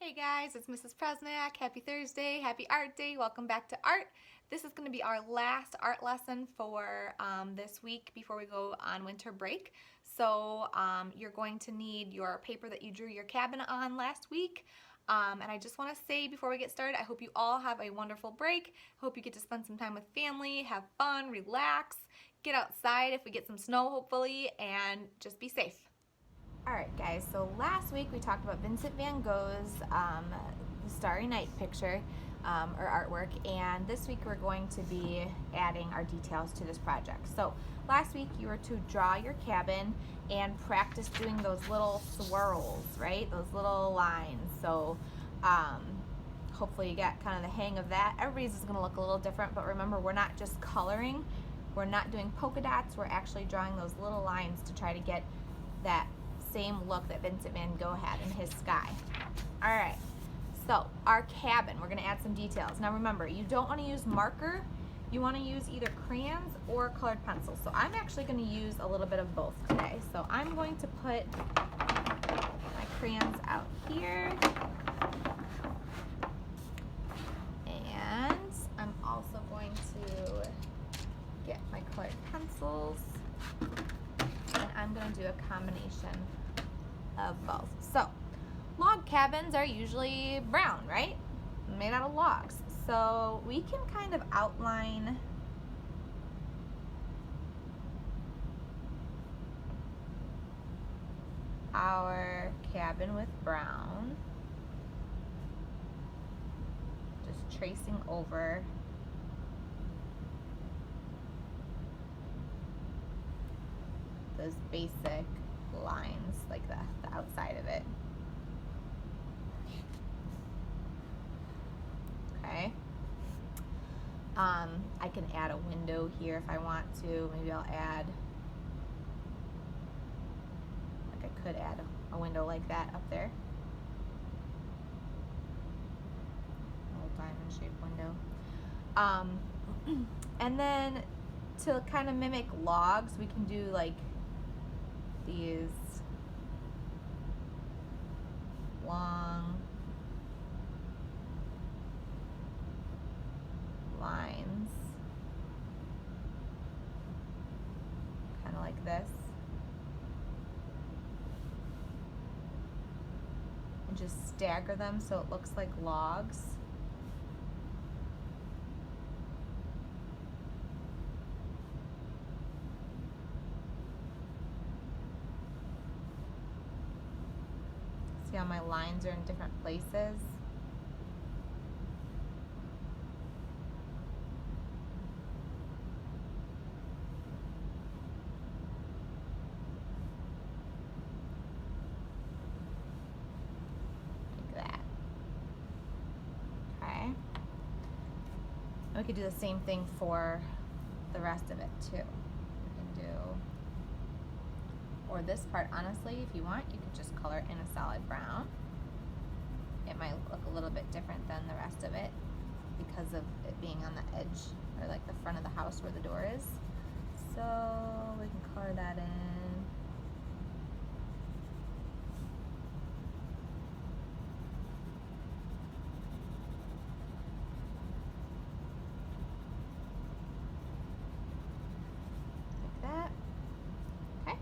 Hey guys, it's Mrs. Presniak. Happy Thursday, happy art day. Welcome back to art. This is going to be our last art lesson for this week before we go on winter break. So you're going to need your paper that you drew your cabin on last week. And I just want to say before we get started, I hope you all have a wonderful break. Hope you get to spend some time with family, have fun, relax, get outside if we get some snow hopefully, and just be safe. Alright guys, so last week we talked about Vincent van Gogh's The Starry Night picture or artwork, and this week we're going to be adding our details to this project. So last week you were to draw your cabin and practice doing those little swirls, right? Those little lines. So hopefully you got kind of the hang of that. Everybody's is going to look a little different, but remember, we're not just coloring. We're not doing polka dots. We're actually drawing those little lines to try to get that same look that Vincent van Gogh had in his sky. All right, so our cabin, we're gonna add some details. Now remember, you don't wanna use marker, you wanna use either crayons or colored pencils. So I'm actually gonna use a little bit of both today. So I'm going to put my crayons out here. And I'm also going to get my colored pencils. And I'm going to do a combination of both. So, log cabins are usually brown, right? Made out of logs. So, we can kind of outline our cabin with brown. Just tracing over those basic lines, like the outside of it. Okay. I can add a window here if I want to. Maybe I'll add, like I could add a window like that up there. A little diamond shaped window. And then to kind of mimic logs, we can do like these long lines, kind of like this, and just stagger them so it looks like logs. See how my lines are in different places? Like that. Okay. And we could do the same thing for the rest of it too. We can do, or this part, honestly, if you want, you could just color it in a solid brown. It might look a little bit different than the rest of it because of it being on the edge, or like the front of the house where the door is. So we can color that in. Like that. Okay.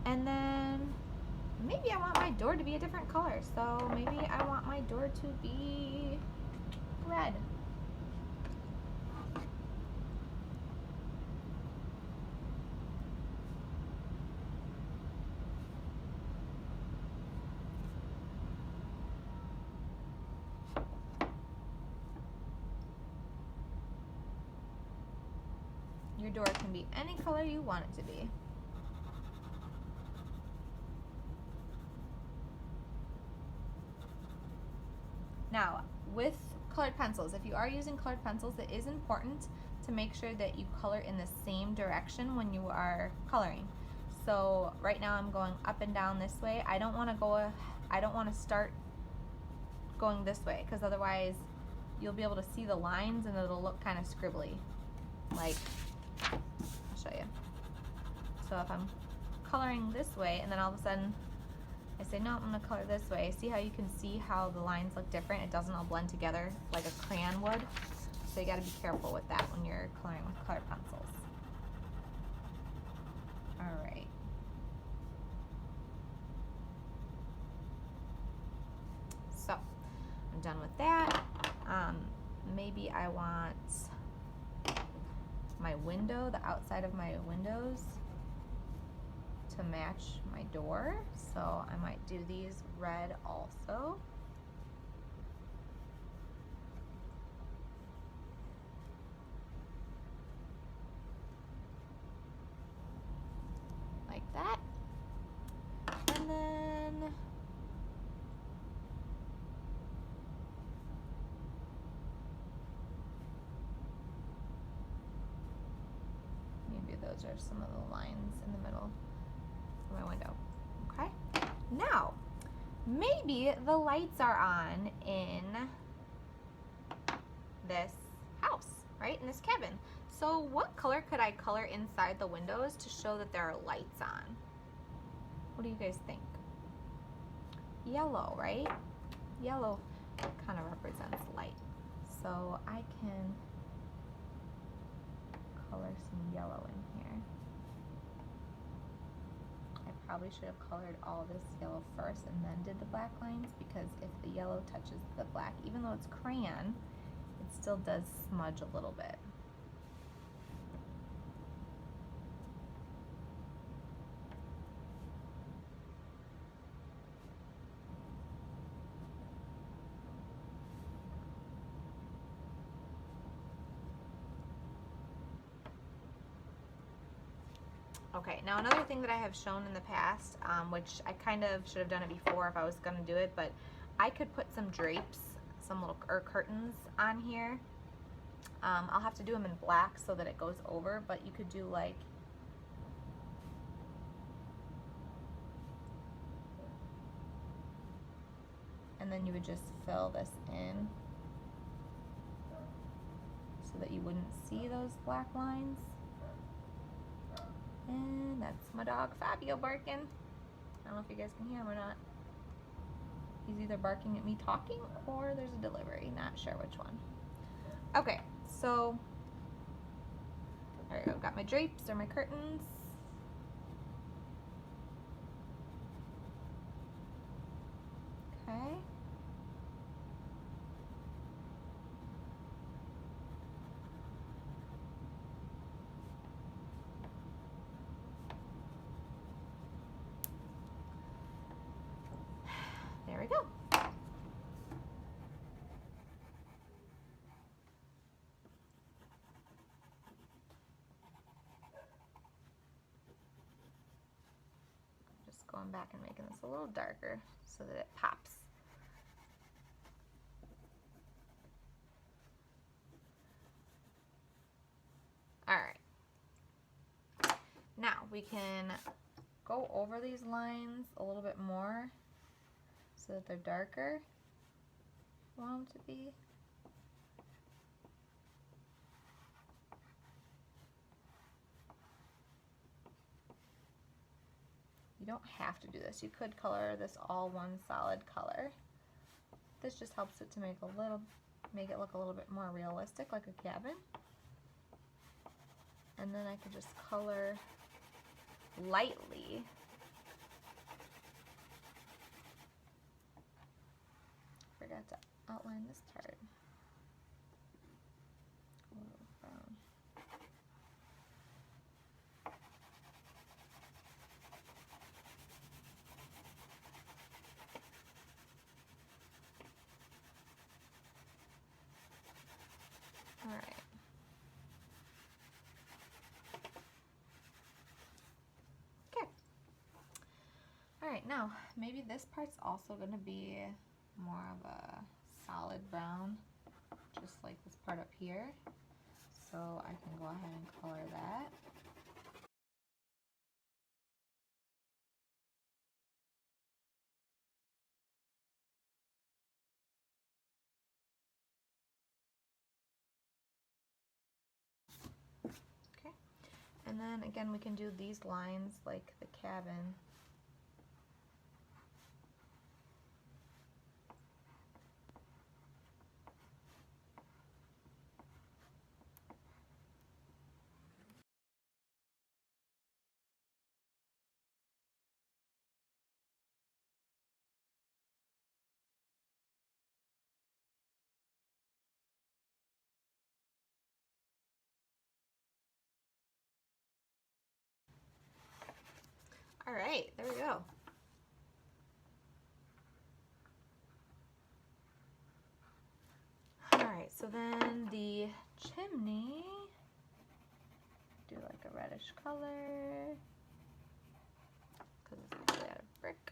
And then maybe I want my door to be a different color. So maybe I want my door to be red. Your door can be any color you want it to be. Now, with colored pencils, if you are using colored pencils, it is important to make sure that you color in the same direction when you are coloring. So right now I'm going up and down this way. I don't want to start going this way, because otherwise you'll be able to see the lines and it'll look kind of scribbly. Like, I'll show you. So if I'm coloring this way and then all of a sudden I say, no, I'm gonna color this way. See how you can see how the lines look different? It doesn't all blend together like a crayon would. So you gotta be careful with that when you're coloring with colored pencils. All right. So I'm done with that. Maybe I want my window, the outside of my windows, to match my door. So I might do these red also. Like that. And then maybe those are some of the lines in the middle of my window. Okay. Now, maybe the lights are on in this house, right? In this cabin. So what color could I color inside the windows to show that there are lights on? What do you guys think? Yellow, right? Yellow kind of represents light. So I can color some yellow in here. I probably should have colored all this yellow first and then did the black lines, because if the yellow touches the black, even though it's crayon, it still does smudge a little bit. Okay, now another thing that I have shown in the past, which I kind of should have done it before if I was going to do it, but I could put some drapes, some little curtains on here. I'll have to do them in black so that it goes over, but you could do like and then you would just fill this in so that you wouldn't see those black lines. And that's my dog Fabio barking. I don't know if you guys can hear him or not. He's either barking at me talking or there's a delivery, not sure which one. Okay, so there we go. Got my drapes or my curtains. Okay. There we go. Just going back and making this a little darker so that it pops. All right. Now we can go over these lines a little bit more so that they're darker. Want them to be. You don't have to do this. You could color this all one solid color. This just helps it to make it look a little bit more realistic, like a cabin. And then I could just color lightly. Forgot to outline this part. A little brown. All right. Okay. All right, now maybe this part's also going to be more of a solid brown, just like this part up here. So I can go ahead and color that. Okay, and then again we can do these lines like the cabin. All right, there we go. All right, so then the chimney, do like a reddish color because it's actually out of brick.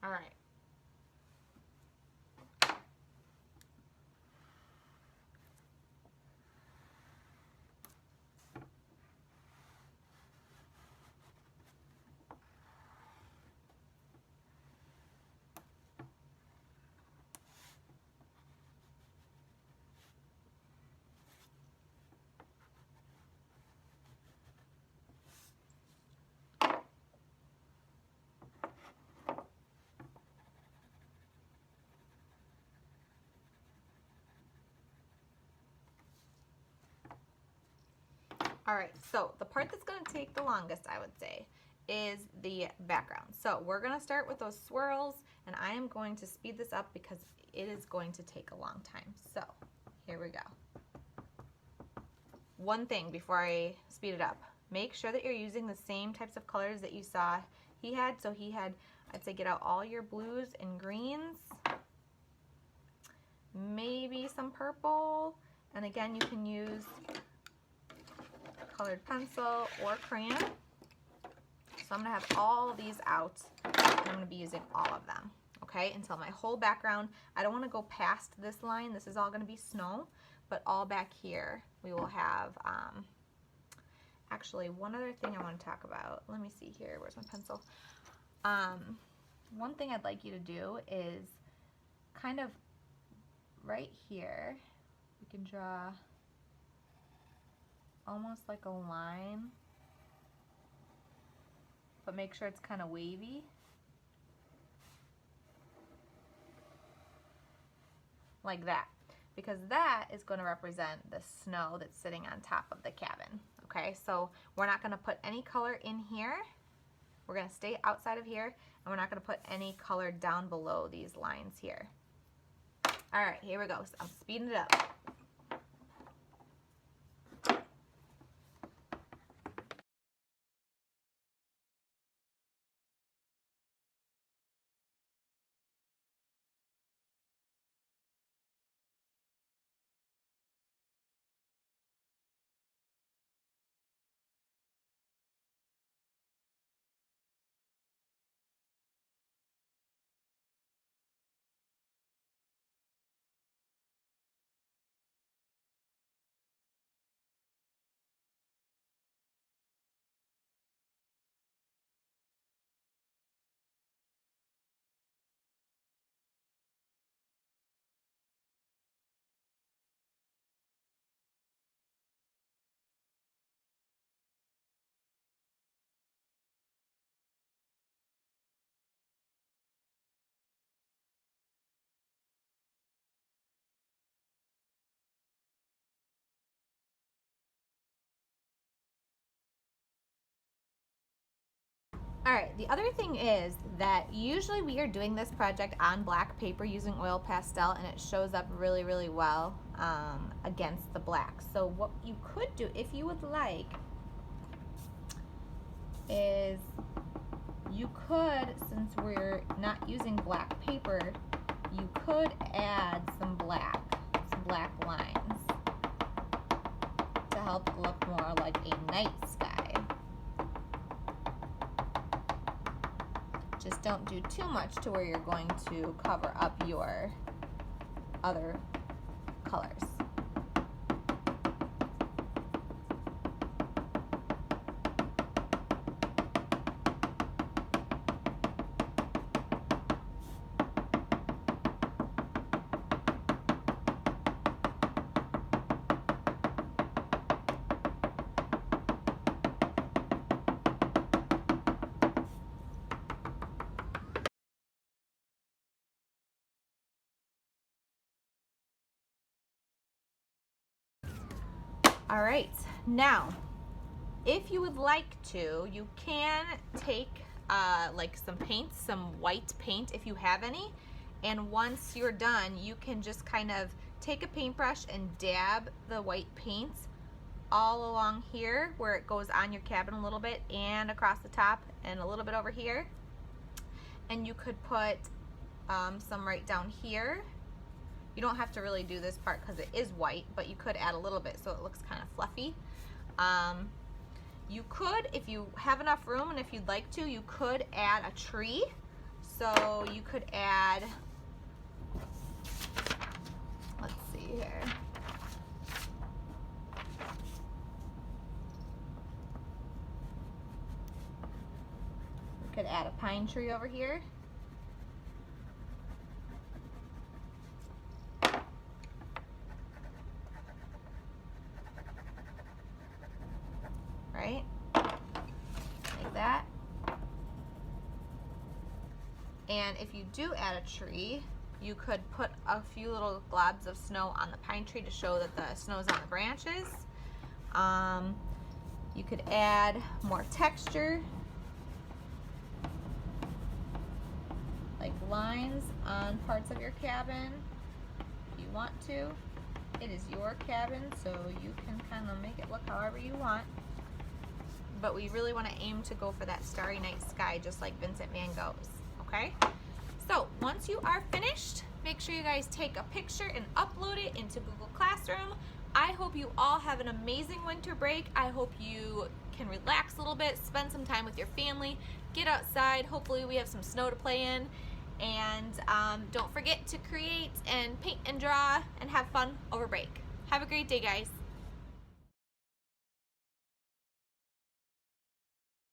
All right. All right, so the part that's gonna take the longest, I would say, is the background. So we're gonna start with those swirls, and I am going to speed this up because it is going to take a long time. So here we go. One thing before I speed it up, make sure that you're using the same types of colors that you saw he had. So he had, I'd say, get out all your blues and greens, maybe some purple, and again, you can use colored pencil or crayon. So I'm gonna have all these out, and I'm gonna be using all of them, okay, until my whole background. I don't wanna go past this line. This is all gonna be snow, but all back here, we will have, actually, one other thing I wanna talk about. Let me see here, where's my pencil? One thing I'd like you to do is kind of right here, we can draw almost like a line, but make sure it's kind of wavy. Like that, because that is going to represent the snow that's sitting on top of the cabin. Okay, so we're not going to put any color in here. We're going to stay outside of here, and we're not going to put any color down below these lines here. All right, here we go. So I'm speeding it up. All right, the other thing is that usually we are doing this project on black paper using oil pastel, and it shows up really, really well against the black. So what you could do, if you would like, is you could, since we're not using black paper, you could add some black lines to help it look more like a night sky. Just don't do too much to where you're going to cover up your other colors. All right, now If you would like to, you can take like some paint, some white paint if you have any, and once you're done, you can just kind of take a paintbrush and dab the white paint all along here where it goes on your cabin a little bit, and across the top, and a little bit over here. And you could put some right down here. You don't have to really do this part because it is white, but you could add a little bit so it looks kind of fluffy. You could, if you have enough room and if you'd like to, you could add a tree. So you could add, let's see here. You could add a pine tree over here. Right? Like that. And if you do add a tree, you could put a few little globs of snow on the pine tree to show that the snow's on the branches. You could add more texture, like lines on parts of your cabin if you want to. It is your cabin, so you can kind of make it look however you want. But we really want to aim to go for that starry night sky, just like Vincent Van Gogh's, okay? So once you are finished, make sure you guys take a picture and upload it into Google Classroom. I hope you all have an amazing winter break. I hope you can relax a little bit, spend some time with your family, get outside. Hopefully we have some snow to play in. And don't forget to create and paint and draw and have fun over break. Have a great day, guys.